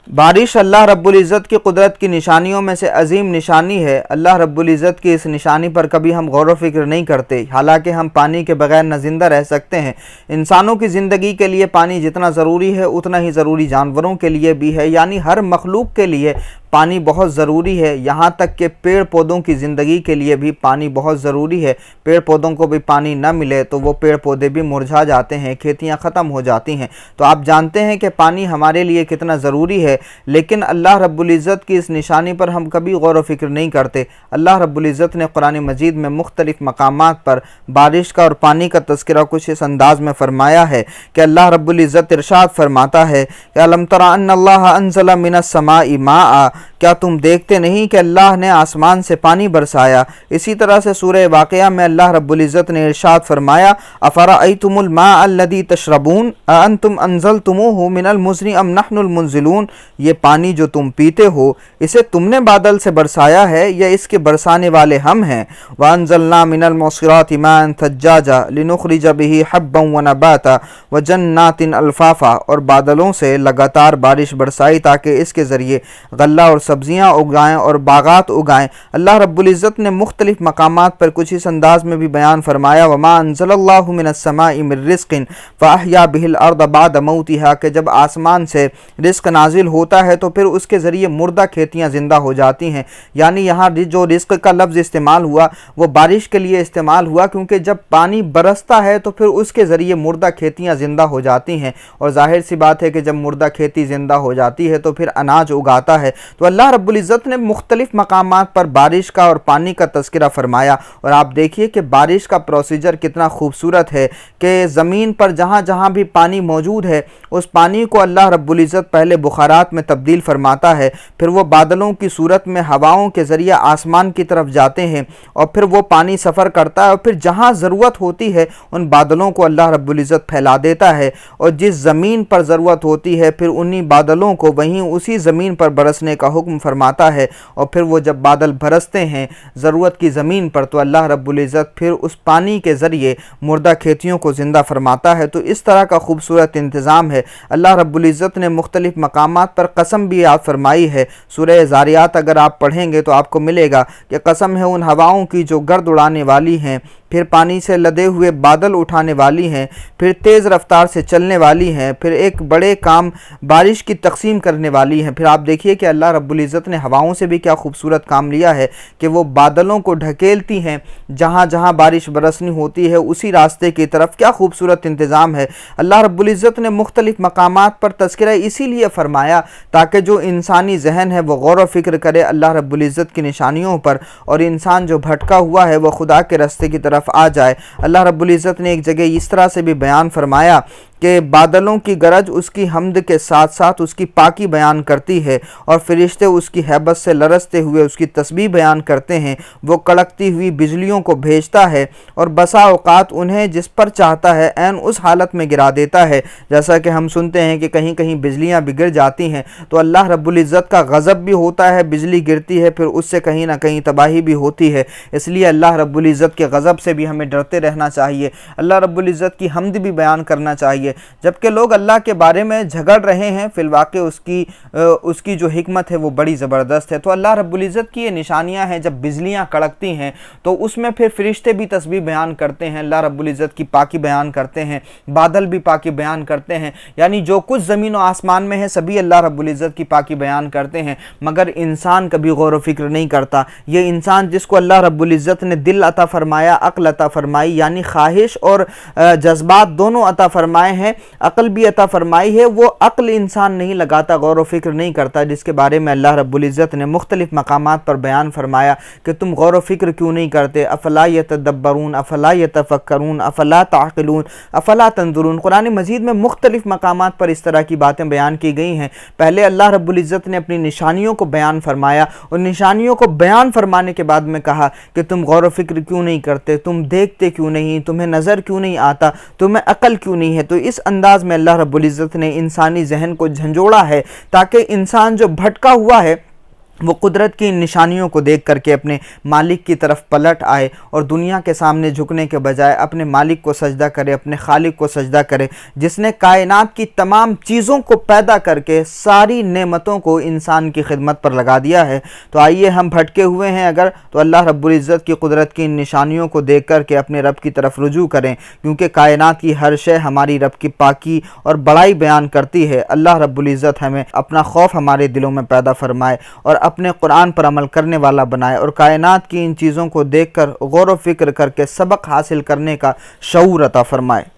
بارش اللہ رب العزت کی قدرت کی نشانیوں میں سے عظیم نشانی ہے۔ اللہ رب العزت کی اس نشانی پر کبھی ہم غور و فکر نہیں کرتے، حالانکہ ہم پانی کے بغیر نہ زندہ رہ سکتے ہیں۔ انسانوں کی زندگی کے لیے پانی جتنا ضروری ہے اتنا ہی ضروری جانوروں کے لیے بھی ہے، یعنی ہر مخلوق کے لیے پانی بہت ضروری ہے، یہاں تک کہ پیڑ پودوں کی زندگی کے لیے بھی پانی بہت ضروری ہے۔ پیڑ پودوں کو بھی پانی نہ ملے تو وہ پیڑ پودے بھی مرجھا جاتے ہیں، کھیتیاں ختم ہو جاتی ہیں۔ تو آپ جانتے ہیں کہ پانی ہمارے لیے کتنا ضروری ہے، لیکن اللہ رب العزت کی اس نشانی پر ہم کبھی غور و فکر نہیں کرتے۔ اللہ رب العزت نے قرآن مجید میں مختلف مقامات پر بارش کا اور پانی کا تذکرہ کچھ اس انداز میں فرمایا ہے کہ اللہ رب العزت ارشاد فرماتا ہے کہ الم تر ان اللہ انزل من السماء ماء، کیا تم دیکھتے نہیں کہ اللہ نے آسمان سے پانی برسایا۔ اسی طرح سے سورہ واقعہ میں اللہ رب العزت نے ارشاد فرمایا افرأیتم الماء الذی تشربون اانتم انزلتموہ من المزن ام نحن المنزلون، یہ پانی جو تم پیتے ہو اسے تم نے بادل سے برسایا ہے یا اس کے برسانے والے ہم ہیں۔ وانزلنا من المعصرات ماء ثجاجا لنخرج به حبا ونباتا وجنات الفافا، اور بادلوں سے لگاتار بارش برسائی تاکہ اس کے ذریعے غلہ اور سبزیاں اگائیں اور باغات اگائیں۔ اللہ رب العزت نے مختلف مقامات پر کچھ اس انداز میں بھی بیان فرمایا وما انزل اللہ من السماء من رزق فاحیا به الارض بعد موتها، کہ جب آسمان سے رزق نازل ہوتا ہے تو پھر اس کے ذریعے مردہ کھیتیاں زندہ ہو جاتی ہیں۔ یعنی یہاں جو رزق کا لفظ استعمال ہوا وہ بارش کے لیے استعمال ہوا، کیونکہ جب پانی برستا ہے تو پھر اس کے ذریعے مردہ کھیتیاں زندہ ہو جاتی ہیں، اور ظاہر سی بات ہے کہ جب مردہ کھیتی زندہ ہو جاتی ہے تو پھر اناج اگاتا ہے۔ تو اللہ رب العزت نے مختلف مقامات پر بارش کا اور پانی کا تذکرہ فرمایا، اور آپ دیکھیے کہ بارش کا پروسیجر کتنا خوبصورت ہے کہ زمین پر جہاں جہاں بھی پانی موجود ہے اس پانی کو اللہ رب العزت پہلے بخارات میں تبدیل فرماتا ہے، پھر وہ بادلوں کی صورت میں ہواؤں کے ذریعے آسمان کی طرف جاتے ہیں، اور پھر وہ پانی سفر کرتا ہے، اور پھر جہاں ضرورت ہوتی ہے ان بادلوں کو اللہ رب العزت پھیلا دیتا ہے، اور جس زمین پر ضرورت ہوتی ہے پھر انہی بادلوں کو وہیں اسی زمین پر برسنے کا حکم فرماتا ہے، اور پھر وہ جب بادل برستے ہیں ضرورت کی زمین پر تو اللہ رب العزت پھر اس پانی کے ذریعے مردہ کھیتیوں کو زندہ فرماتا ہے۔ تو اس طرح کا خوبصورت انتظام ہے۔ اللہ رب العزت نے مختلف مقامات پر قسم بھی یاد فرمائی ہے۔ سورہ ذاریات اگر آپ پڑھیں گے تو آپ کو ملے گا کہ قسم ہے ان ہواؤں کی جو گرد اڑانے والی ہیں، پھر پانی سے لدے ہوئے بادل اٹھانے والی ہیں، پھر تیز رفتار سے چلنے والی ہیں، پھر ایک بڑے کام بارش کی تقسیم کرنے والی ہیں۔ پھر آپ دیکھیے کہ اللہ رب العزت نے ہواؤں سے بھی کیا خوبصورت کام لیا ہے کہ وہ بادلوں کو ڈھکیلتی ہیں جہاں جہاں بارش برسنی ہوتی ہے اسی راستے کی طرف۔ کیا خوبصورت انتظام ہے۔ اللہ رب العزت نے مختلف مقامات پر تذکرہ اسی لیے فرمایا تاکہ جو انسانی ذہن ہے وہ غور و فکر کرے اللہ رب العزت کی نشانیوں پر، اور انسان جو بھٹکا ہوا ہے وہ خدا کے راستے کی طرف آ جائے۔ اللہ رب العزت نے ایک جگہ اس طرح سے بھی بیان فرمایا کہ بادلوں کی گرج اس کی حمد کے ساتھ ساتھ اس کی پاکی بیان کرتی ہے، اور فرشتے اس کی ہیبت سے لرزتے ہوئے اس کی تسبیح بیان کرتے ہیں۔ وہ کڑکتی ہوئی بجلیوں کو بھیجتا ہے اور بسا اوقات انہیں جس پر چاہتا ہے عین اس حالت میں گرا دیتا ہے، جیسا کہ ہم سنتے ہیں کہ کہیں کہیں بجلیاں بھی گر جاتی ہیں تو اللہ رب العزت کا غضب بھی ہوتا ہے، بجلی گرتی ہے پھر اس سے کہیں نہ کہیں تباہی بھی ہوتی ہے۔ اس لیے اللہ رب العزت کے غضب سے بھی ہمیں ڈرتے رہنا چاہیے، اللہ رب العزت کی حمد بھی بیان کرنا چاہیے۔ جبکہ لوگ اللہ کے بارے میں جھگڑ رہے ہیں، فی الواقع اس کی جو حکمت ہے وہ بڑی زبردست ہے۔ تو اللہ رب العزت کی یہ نشانیاں ہیں، جب بجلیاں کڑکتی ہیں تو اس میں پھر فرشتے بھی تسبیح بیان کرتے ہیں، اللہ رب العزت کی پاکی بیان کرتے ہیں، بادل بھی پاکی بیان کرتے ہیں، یعنی جو کچھ زمین و آسمان میں ہے سبھی اللہ رب العزت کی پاکی بیان کرتے ہیں، مگر انسان کبھی غور و فکر نہیں کرتا۔ یہ انسان جس کو اللہ رب العزت نے دل عطا فرمایا، عقل عطا فرمائی، یعنی خواہش اور جذبات دونوں عطا فرمائے ہیں، عقل بھی عطا فرمائی ہے، وہ عقل انسان نہیں لگاتا، غور و فکر نہیں کرتا، جس کے بارے میں اللہ رب العزت نے مختلف مقامات پر بیان فرمایا کہ تم غور و فکر کیوں نہیں کرتے، افلا یتدبرون افلا یتفکرون افلا تعقلون افلا تنظرون۔ قرآن مجید میں مختلف مقامات پر اس طرح کی باتیں بیان کی گئی ہیں۔ پہلے اللہ رب العزت نے اپنی نشانیوں کو بیان فرمایا، اور نشانیوں کو بیان فرمانے کے بعد میں کہا کہ تم غور و فکر کیوں نہیں کرتے، تم دیکھتے کیوں نہیں، تمہیں نظر کیوں نہیں آتا، تمہیں عقل کیوں نہیں ہے۔ تو اس انداز میں اللہ رب العزت نے انسانی ذہن کو جھنجھوڑا ہے تاکہ انسان جو بھٹکا ہوا ہے وہ قدرت کی ان نشانیوں کو دیکھ کر کے اپنے مالک کی طرف پلٹ آئے اور دنیا کے سامنے جھکنے کے بجائے اپنے مالک کو سجدہ کرے، اپنے خالق کو سجدہ کرے، جس نے کائنات کی تمام چیزوں کو پیدا کر کے ساری نعمتوں کو انسان کی خدمت پر لگا دیا ہے۔ تو آئیے ہم بھٹکے ہوئے ہیں اگر، تو اللہ رب العزت کی قدرت کی ان نشانیوں کو دیکھ کر کے اپنے رب کی طرف رجوع کریں، کیونکہ کائنات کی ہر شے ہماری رب کی پاکی اور بڑائی بیان کرتی ہے۔ اللہ رب العزت ہمیں اپنا خوف ہمارے دلوں میں پیدا فرمائے اور اپنے قرآن پر عمل کرنے والا بنائے، اور کائنات کی ان چیزوں کو دیکھ کر غور و فکر کر کے سبق حاصل کرنے کا شعور عطا فرمائے۔